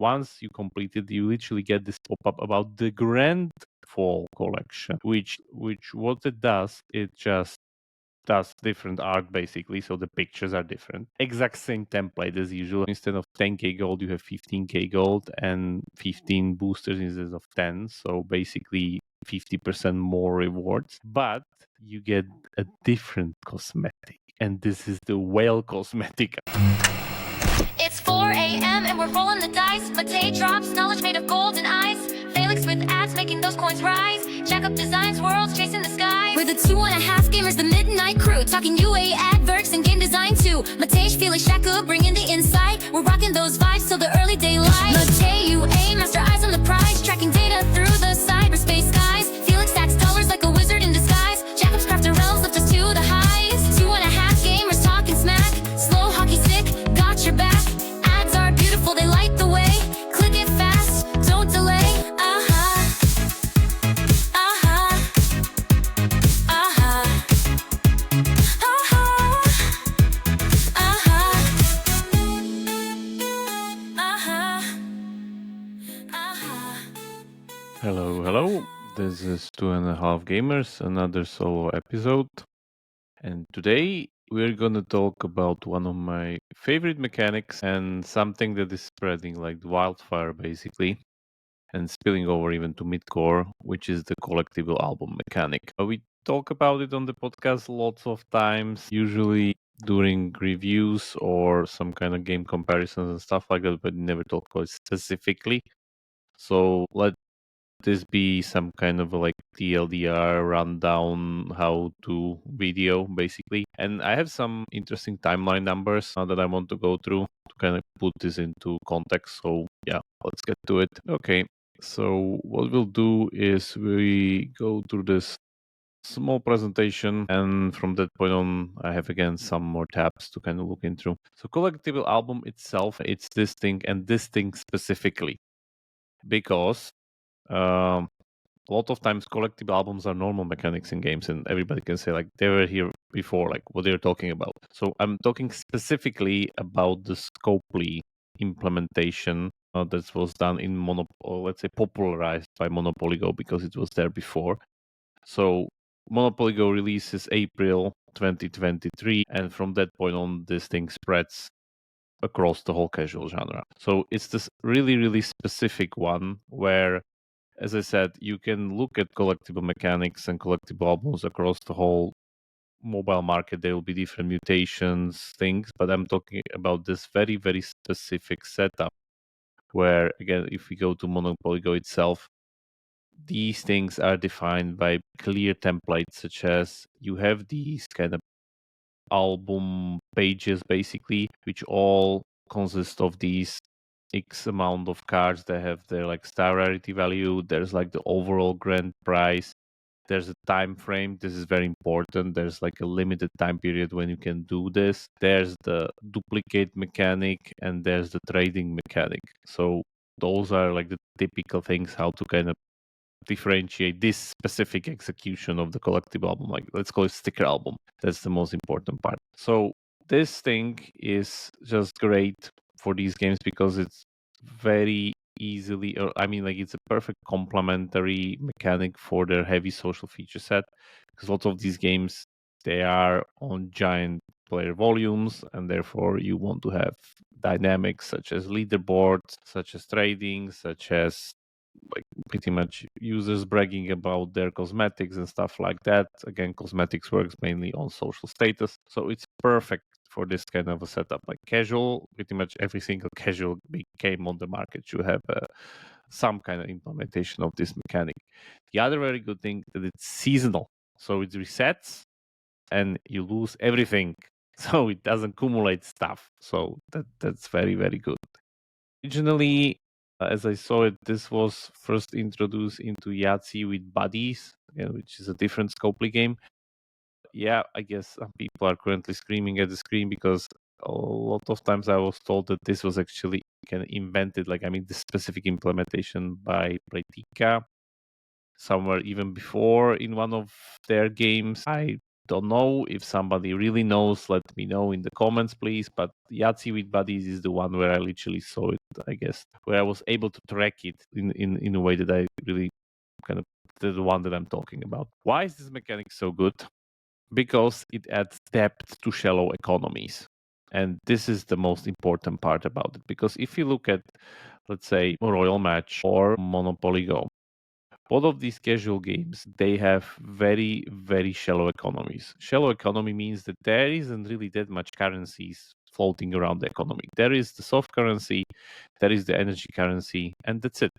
once you complete it, you literally get this pop-up about the Grand Fall collection, which what it does, it just does different art basically, so the pictures are different. Exact same template as usual. Instead of 10k gold, you have 15k gold and 15 boosters instead of 10. So basically 50% more rewards, but you get a different cosmetic, and this is the whale cosmetic. It's 4 a.m. and we're rolling the dice. Matei drops knowledge made of golden eyes. Felix with ads making those coins rise. Jakub designs worlds chasing the skies. We're the 2.5 gamers, the midnight crew. Talking UA adverts and game design too. Matei, Felix, Jakub bringing the insight. We're rocking those vibes till the early daylight. Matei, UA, master eyes on the prize. Tracking data through the cyberspace skies. Felix stacks dollars like a wizard in disguise. Jakub's crafted realms lift us to the highs. 2.5 gamers talking smack. Slow hockey stick, got your back. Ads are beautiful, they light the way. Click it fast, don't delay. Hello. This is 2.5 Gamers, another solo episode. And today we're gonna talk about one of my favorite mechanics and something that is spreading like wildfire basically, and spilling over even to midcore, which is the collectible album mechanic. We talk about it on the podcast lots of times, usually during reviews or some kind of game comparisons and stuff like that, but never talk about it specifically. So let this be some kind of like TLDR rundown how to video basically. And I have some interesting timeline numbers that I want to go through to kind of put this into context. So yeah, let's get to it. Okay, so what we'll do is we go through this small presentation, and from that point on I have again some more tabs to kind of look into. So collectible album itself, it's this thing and this thing specifically, because a lot of times collectible albums are normal mechanics in games, and everybody can say like they were here before, like what they're talking about. So I'm talking specifically about the Scopely implementation that was done in or let's say popularized by Monopoly Go, because it was there before. So Monopoly Go releases April 2023, and from that point on this thing spreads across the whole casual genre. So it's this really specific one where, as I said, you can look at collectible mechanics and collectible albums across the whole mobile market. There will be different mutations, things, but I'm talking about this very specific setup where, again, if we go to Monopoly Go itself, these things are defined by clear templates, such as you have these kind of album pages, basically, which all consist of these X amount of cards that have their like star rarity value. There's like the overall grand prize. There's a time frame. This is very important. There's like a limited time period when you can do this. There's the duplicate mechanic and there's the trading mechanic. So those are like the typical things how to kind of differentiate this specific execution of the collectible album. Like let's call it sticker album. That's the most important part. So this thing is just great for these games because it's very easily, or I mean, like it's a perfect complementary mechanic for their heavy social feature set, because lots of these games, they are on giant player volumes, and therefore you want to have dynamics such as leaderboards, such as trading, such as like pretty much users bragging about their cosmetics and stuff like that. Again, cosmetics works mainly on social status, so it's perfect for this kind of a setup. Like casual, pretty much every single casual big game on the market should have some kind of implementation of this mechanic. The other very good thing that it's seasonal, so it resets and you lose everything, so it doesn't accumulate stuff. So that's very good. Originally, as I saw it, this was first introduced into Yahtzee with Buddies, which is a different Scopely game. Yeah, I guess some people are currently screaming at the screen because a lot of times I was told that this was actually kind of invented, like, I mean, the specific implementation by Playtika, somewhere even before in one of their games. I don't know. If somebody really knows, let me know in the comments, please. But Yahtzee with Buddies is the one where I literally saw it I guess, where I was able to track it in a way that I really kind of the one that I'm talking about. Why is this mechanic so good? Because it adds depth to shallow economies. And this is the most important part about it. Because if you look at, let's say, Royal Match or Monopoly Go, both of these casual games, they have very, very shallow economies. Shallow economy means that there isn't really that much currencies floating around the economy. There is the soft currency, there is the energy currency, and that's it.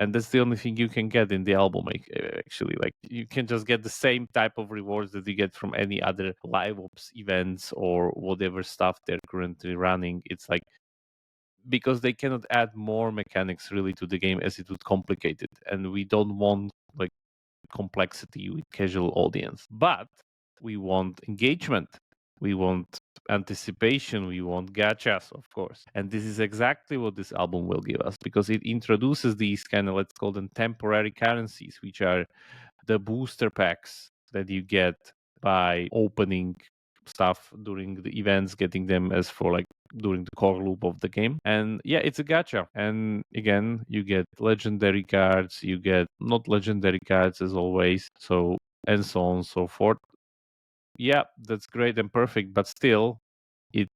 And that's the only thing you can get in the album, actually. Like, you can just get the same type of rewards that you get from any other live ops events or whatever stuff they're currently running. It's like, because they cannot add more mechanics really to the game as it would complicate it, and we don't want like complexity with casual audience, but we want engagement, we want anticipation, we want gachas, of course. And this is exactly what this album will give us, because it introduces these kind of, let's call them, temporary currencies, which are the booster packs that you get by opening stuff during the events, getting them as for like during the core loop of the game. And yeah, it's a gacha. And again, you get legendary cards, you get not legendary cards as always, so and so on and so forth. Yeah, that's great and perfect, but still it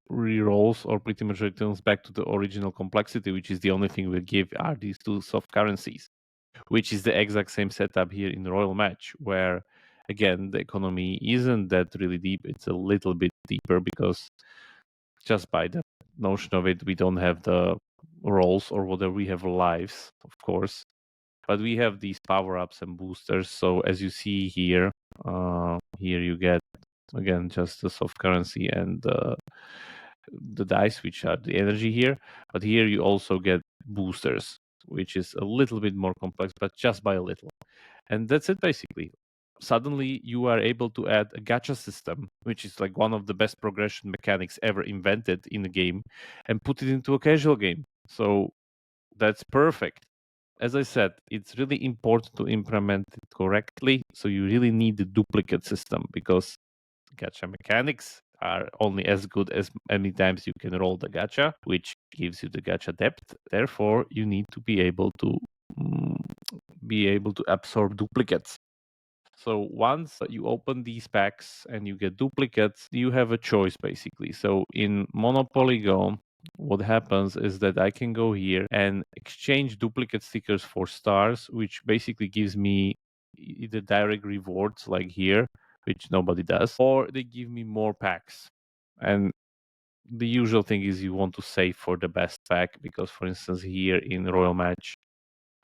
re-rolls or pretty much returns back to the original complexity, which is the only thing we give are these two soft currencies, which is the exact same setup here in the Royal Match, where again the economy isn't that really deep. It's a little bit deeper because just by the notion of it, we don't have the rolls or whatever. We have lives, of course, but we have these power-ups and boosters. So as you see here, here you get again just the soft currency and the dice, which are the energy here. But here you also get boosters, which is a little bit more complex, but just by a little. And that's it basically. Suddenly you are able to add a gacha system, which is like one of the best progression mechanics ever invented in a game, and put it into a casual game. So that's perfect. As I said, it's really important to implement it correctly. So you really need the duplicate system, because gacha mechanics are only as good as many times you can roll the gacha, which gives you the gacha depth. Therefore, you need to be able to absorb duplicates. So once you open these packs and you get duplicates, you have a choice basically. So in Monopoly Go, what happens is that I can go here and exchange duplicate stickers for stars, which basically gives me either direct rewards like here, which nobody does, or they give me more packs. And the usual thing is you want to save for the best pack, because for instance here in Royal Match,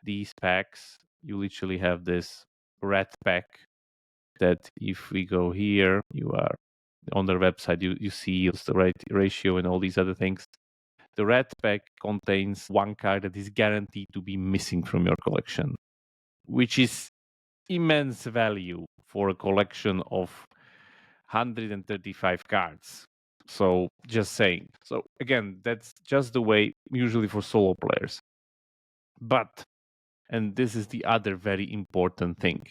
these packs, you literally have this red pack that if we go here, you are on their website, you see the right ratio and all these other things. The red pack contains one card that is guaranteed to be missing from your collection, which is immense value for a collection of 135 cards. So just saying. So again, that's just the way usually for solo players. But, and this is the other very important thing,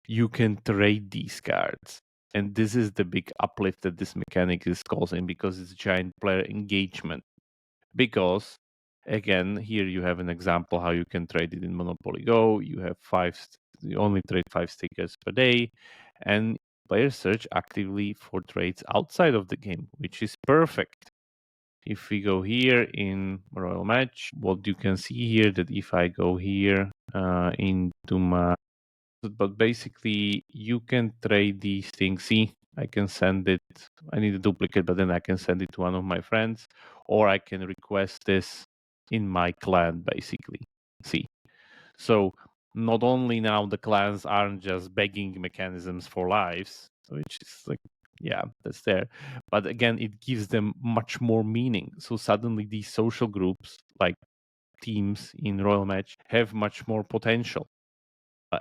you can trade these cards. And this is the big uplift that this mechanic is causing, because it's giant player engagement. Because again, here you have an example how you can trade it in Monopoly Go. You have you only trade 5 stickers per day, and players search actively for trades outside of the game, which is perfect. If we go here in Royal Match, what you can see here, that if I go here into my, but basically you can trade these things. See, I can send it, I need a duplicate, but then I can send it to one of my friends, or I can request this in my clan, basically. See, so not only now the clans aren't just begging mechanisms for lives, which is like, yeah, that's there, but again, it gives them much more meaning. So suddenly these social groups, like teams in Royal Match, have much more potential.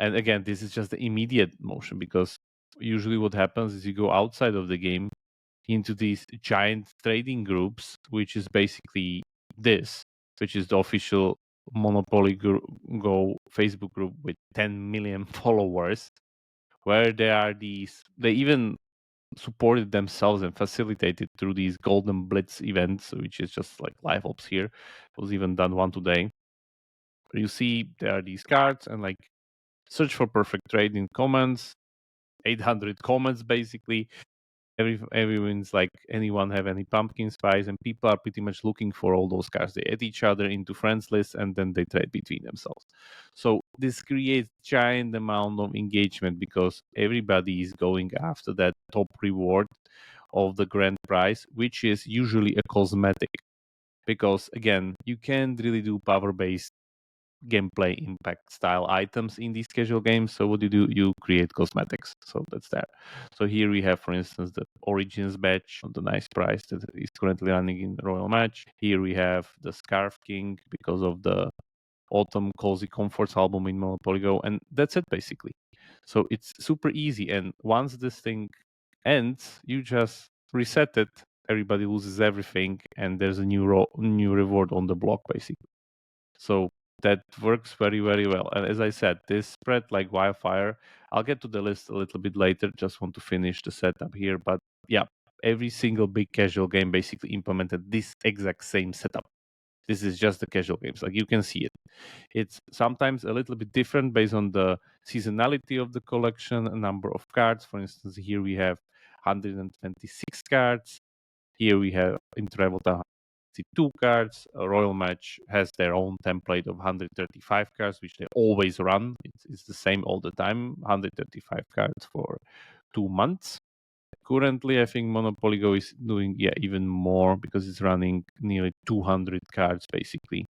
And again, this is just the immediate motion, because usually what happens is you go outside of the game into these giant trading groups, which is basically this, which is the official Monopoly Go Facebook group with 10 million followers, where there are these, they even supported themselves and facilitated through these Golden Blitz events, which is just like live ops here. It was even done one today. You see there are these cards and like search for perfect trade in comments, 800 comments basically. Everyone's like, anyone have any pumpkin spice, and people are pretty much looking for all those cards. They add each other into friends lists and then they trade between themselves. So this creates giant amount of engagement because everybody is going after that top reward of the grand prize, which is usually a cosmetic. Because again, you can't really do power-based gameplay impact style items in these casual games. So what do? You create cosmetics. So that's there. So here we have, for instance, the Origins badge on the nice price that is currently running in Royal Match. Here we have the Scarf King because of the Autumn Cozy Comforts album in Monopoly Go, and that's it basically. So it's super easy, and once this thing ends, you just reset it. Everybody loses everything, and there's a new reward on the block basically. So that works very, very well. And as I said, this spread like wildfire. I'll get to the list a little bit later. Just want to finish the setup here. But yeah, every single big casual game basically implemented this exact same setup. This is just the casual games. Like you can see it. It's sometimes a little bit different based on the seasonality of the collection, a number of cards. For instance, here we have 126 cards. Here we have in Travel 2 cards. A Royal Match has their own template of 135 cards, which they always run. It's the same all the time, 135 cards for 2 months. Currently, I think Monopoly Go is doing even more because it's running nearly 200 cards basically.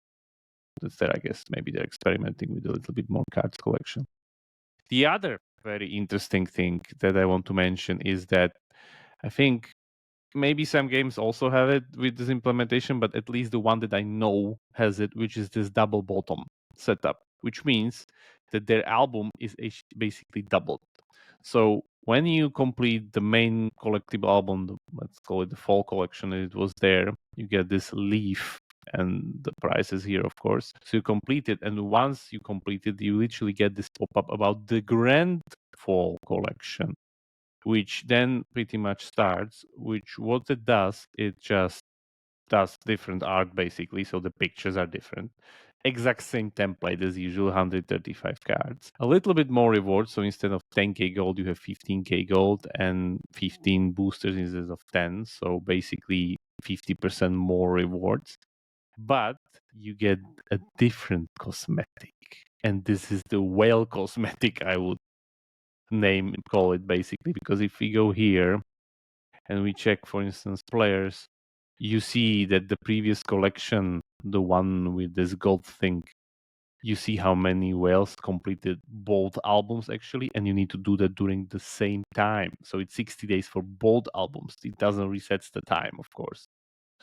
That's there, I guess. Maybe they're experimenting with a little bit more cards collection. The other very interesting thing that I want to mention is that I think maybe some games also have it with this implementation, but at least the one that I know has it, which is this double bottom setup, which means that their album is basically doubled. So when you complete the main collectible album, let's call it the fall collection, it was there, you get this leaf and the price is here, of course. So you complete it, and once you complete it, you literally get this pop-up about the grand fall collection, which then pretty much starts, which what it does, it just does different art basically, so the pictures are different. Exact same template as usual, 135 cards. A little bit more rewards, so instead of 10k gold, you have 15k gold and 15 boosters instead of 10, so basically 50% more rewards. But you get a different cosmetic, and this is the whale cosmetic, I would call it basically, because if we go here and we check, for instance, players, you see that the previous collection, the one with this gold thing, you see how many whales completed both albums actually, and you need to do that during the same time. So it's 60 days for both albums. It doesn't reset the time, of course.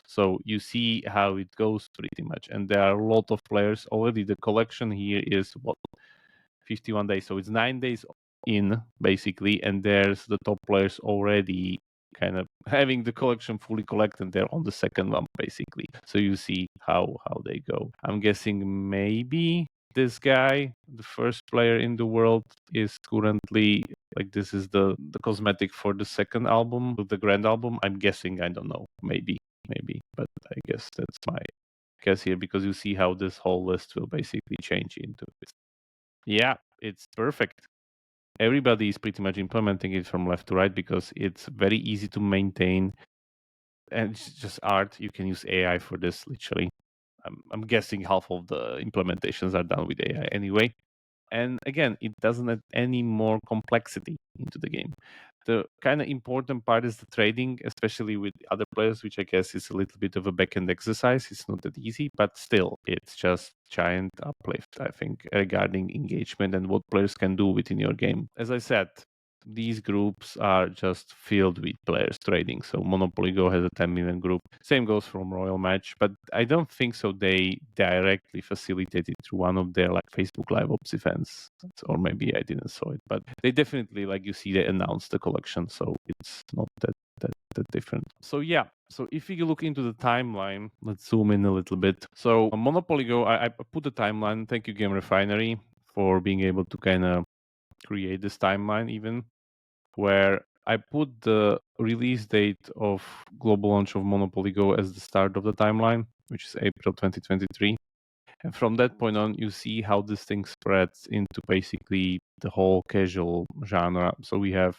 So you see how it goes pretty much. And there are a lot of players already. The collection here is what, 51 days. So it's 9 days in basically, and there's the top players already kind of having the collection fully collected. They're on the second one basically. So you see how they go. I'm guessing maybe this guy, the first player in the world, is currently like, this is the cosmetic for the second album, the grand album. I'm guessing, I don't know, maybe, but I guess that's my guess here, because you see how this whole list will basically change into it. Yeah, it's perfect. Everybody is pretty much implementing it from left to right because it's very easy to maintain, and it's just art. You can use AI for this, literally. I'm guessing half of the implementations are done with AI anyway. And again, it doesn't add any more complexity into the game. The kind of important part is the trading, especially with other players, which I guess is a little bit of a back-end exercise. It's not that easy, but still, it's just giant uplift, I think, regarding engagement and what players can do within your game. As I said, these groups are just filled with players trading. So Monopoly Go has a 10 million group. Same goes from Royal Match, but I don't think so they directly facilitate it through one of their like Facebook Live Ops events. Or maybe I didn't saw it, but they definitely, like you see, they announced the collection, so it's not that different. So yeah, so if you look into the timeline, let's zoom in a little bit. So on Monopoly Go, I put the timeline. Thank you, Game Refinery, for being able to kind of create this timeline even, where I put the release date of global launch of Monopoly Go as the start of the timeline, which is April 2023. And from that point on, you see how this thing spreads into basically the whole casual genre. So we have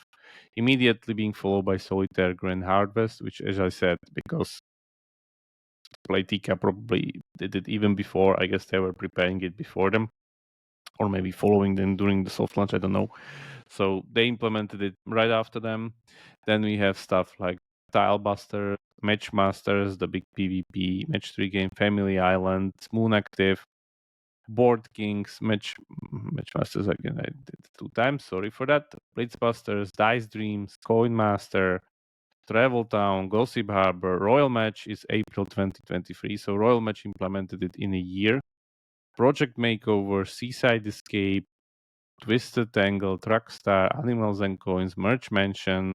immediately being followed by Solitaire Grand Harvest, which, as I said, because Playtika probably did it even before, I guess they were preparing it before them, or maybe following them during the soft launch, I don't know. So they implemented it right after them. Then we have stuff like Tilebuster, Matchmasters, the big PvP Match 3 game, Family Island, Moon Active, Board Kings, Matchmasters again. I did 2 times. Sorry for that. Blitzbusters, Dice Dreams, Coin Master, Travel Town, Gossip Harbor. Royal Match is April 2023. So Royal Match implemented it in a year. Project Makeover, Seaside Escape, Twisted Tangle, Truckstar, Animals and Coins, Merch Mansion,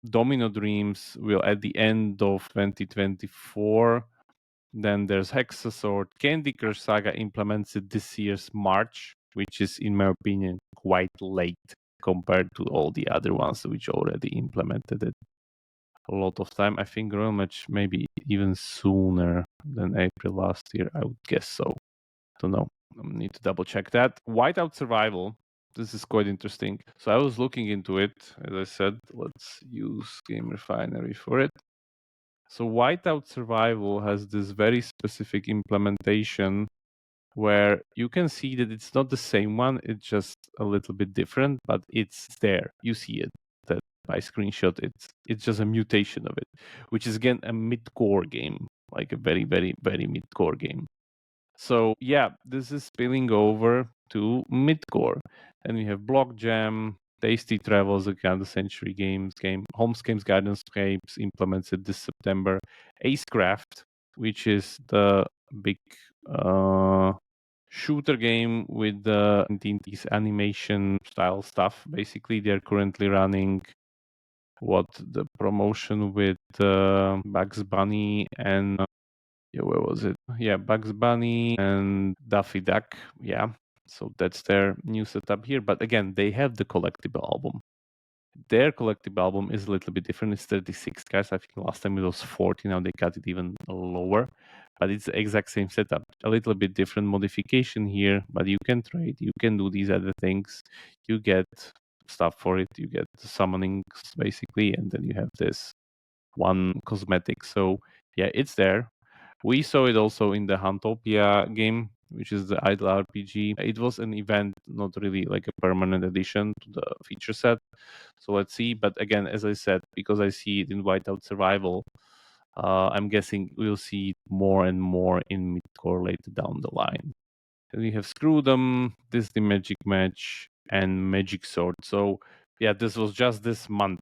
Domino Dreams will at the end of 2024. Then there's Hexasword. Candy Crush Saga implements it this year's March, which is, in my opinion, quite late compared to all the other ones which already implemented it a lot of time. I think Royal Match maybe even sooner than April last year. I would guess so. Don't know. I need to double check that. Whiteout Survival. This is quite interesting. So I was looking into it. As I said, let's use Game Refinery for it. So Whiteout Survival has this very specific implementation where you can see that it's not the same one, it's just a little bit different, but it's there. You see it. That by screenshot, it's just a mutation of it, which is again a mid-core game, like a very, very, very mid-core game. So yeah, this is spilling over to mid-core. And we have Block Jam, Tasty Travels, again, the Century Games game, Homescapes Gardenscapes implements it this September. Acecraft, which is the big shooter game with the 1990s animation style stuff. Basically, they're currently running the promotion with Bugs Bunny and where was it? Yeah, Bugs Bunny and Daffy Duck. Yeah, so that's their new setup here. But again, they have the collectible album. Their collectible album is a little bit different. It's 36 cards. I think last time it was 40. Now they cut it even lower. But it's the exact same setup. A little bit different modification here, but you can trade. You can do these other things. You get stuff for it. You get summonings, basically. And then you have this one cosmetic. So yeah, it's there. We saw it also in the Huntopia game, which is the idle RPG. It was an event, not really like a permanent addition to the feature set. So let's see. But again, as I said, because I see it in Whiteout Survival, I'm guessing we'll see it more and more in midcore later down the line. Then we have Screwdom, Disney Magic Match, and Magic Sword. So yeah, this was just this month.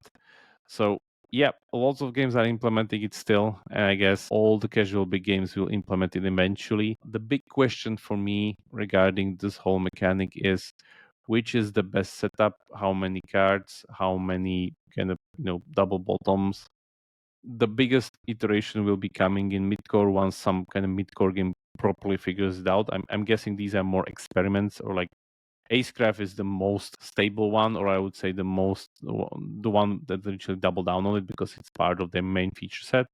So yeah, lots of games are implementing it still, and I guess all the casual big games will implement it eventually. The big question for me regarding this whole mechanic is which is the best setup, how many cards, how many kind of double bottoms. The biggest iteration will be coming in midcore once some kind of midcore game properly figures it out. I'm guessing these are more experiments, or like Acecraft is the most stable one, or I would say the one that literally double down on it because it's part of their main feature set.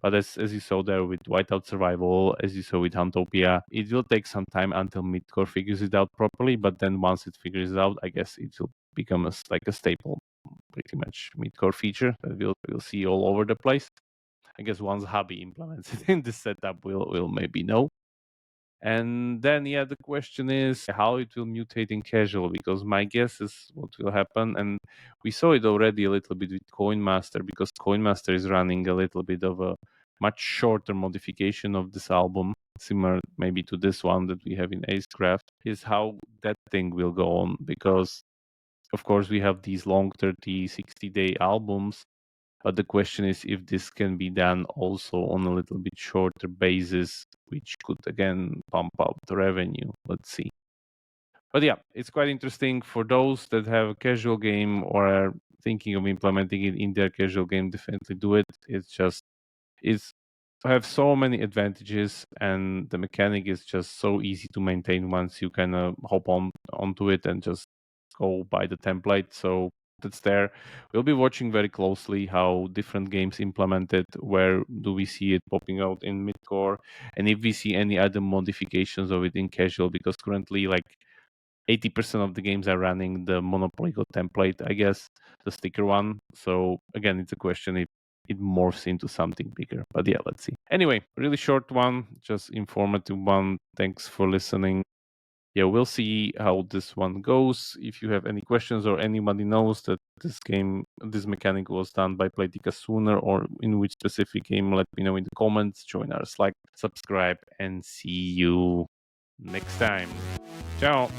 But as you saw there with Whiteout Survival, as you saw with Huntopia, it will take some time until midcore figures it out properly. But then once it figures it out, I guess it will become like a staple, pretty much midcore feature that we'll see all over the place. I guess once Hobby implements it in this setup, we'll maybe know. And then, yeah, the question is how it will mutate in casual, because my guess is what will happen. And we saw it already a little bit with Coinmaster, because Coinmaster is running a little bit of a much shorter modification of this album, similar maybe to this one that we have in Acecraft, is how that thing will go on. Because, of course, we have these long 30, 60-day albums. But the question is if this can be done also on a little bit shorter basis, which could again pump up the revenue. Let's see. But yeah, it's quite interesting for those that have a casual game or are thinking of implementing it in their casual game. Definitely do it. It's have so many advantages, and the mechanic is just so easy to maintain once you kind of hop onto it and just go by the template. So that's there. We'll be watching very closely how different games implement it. Where do we see it popping out in mid-core, and if we see any other modifications of it in casual, because currently like 80% of the games are running the Monopoly Go template, I guess, the sticker one. So again, it's a question if it morphs into something bigger. But yeah, let's see. Anyway, really short one, just informative one. Thanks for listening. Yeah, we'll see how this one goes. If you have any questions or anybody knows that this mechanic was done by Playtika sooner or in which specific game, let me know in the comments. Join our Slack, subscribe, and see you next time. Ciao.